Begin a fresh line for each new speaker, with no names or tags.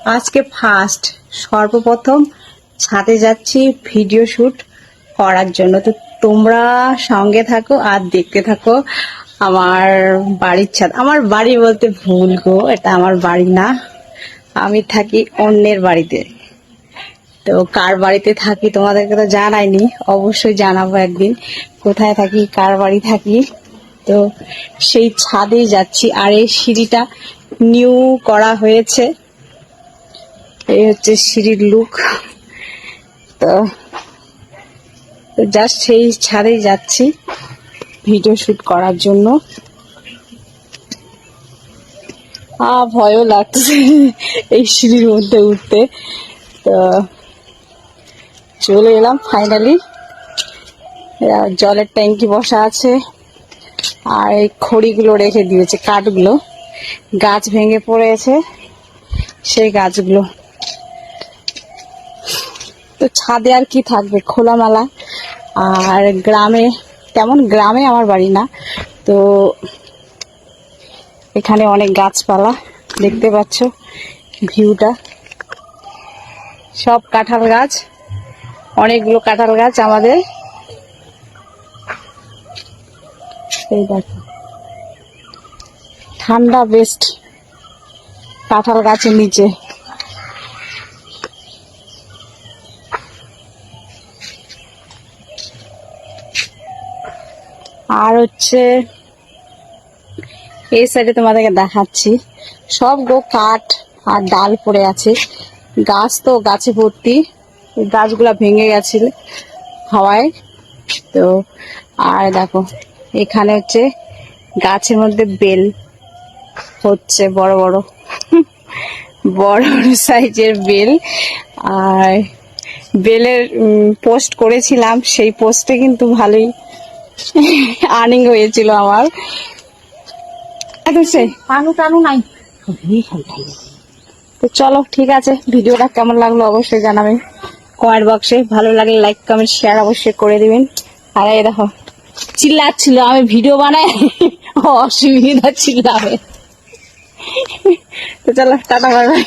আজকে ফার্স্ট সর্বপ্রথম ছাদে যাচ্ছি ভিডিও শুট করার জন্য। তো তোমরা সঙ্গে থাকো আর দেখতে থাকো আমার বাড়ির ছাদ। আমার বাড়ি বলতে ভুল গো, এটা আমার বাড়ি না, আমি থাকি অন্যের বাড়িতে। তো কার বাড়িতে থাকি তোমাদেরকে তো জানাইনি, অবশ্যই জানাবো একদিন কোথায় থাকি, কার বাড়ি থাকি। তো সেই ছাদেই যাচ্ছি। আর এই সিঁড়িটা নিউ করা হয়েছে, এই হচ্ছে সিঁড়ির লুক। তো জাস্ট সেই ছাদেই যাচ্ছি ভিডিও শুট করার জন্য। ভয়ও লাগছে এই সিঁড়ির মধ্যে উঠতে। তো চলে এলাম ফাইনালি। জলের ট্যাঙ্কি বসা আছে আর এই খড়িগুলো রেখে দিয়েছে, কাঠগুলো, গাছ ভেঙে পড়েছে সেই গাছগুলো। তো ছাদে আর কি থাকবে, খোলামেলা। আর গ্রামে তেমন, গ্রামে আমার বাড়ি না, তো এখানে অনেক গাছপালা দেখতে পাচ্ছ, ভিউটা সব কাঁঠাল গাছ, অনেকগুলো কাঁঠাল গাছ আমাদের। এই দেখো ঠান্ডা বেস্ট কাঁঠাল গাছের নিচে। আর হচ্ছে এই সাইডে তোমাদেরকে দেখাচ্ছি, সব গো কাঠ আর ডাল পড়ে আছে। গাছ তো গাছে ভর্তি, গাছগুলা ভেঙে গেছিল হাওয়ায়। তো আর দেখো এখানে হচ্ছে গাছের মধ্যে বেল হচ্ছে, বড় বড় বড় বড় সাইজের বেল। আর বেলের পোস্ট করেছিলাম, সেই পোস্টে কিন্তু ভালোই আর্নিং হয়েছিল আমার। তো চলো ঠিক আছে, ভিডিওটা কেমন লাগলো অবশ্যই জানাবেন কমেন্ট বক্সে। ভালো লাগলে লাইক কমেন্ট শেয়ার অবশ্যই করে দিবেন। আর এই দেখো চিল্লাচ্ছিল, আমি ভিডিও বানাই অসুবিধা চিল্লাবে। তো চলো টাটা বাই বাই।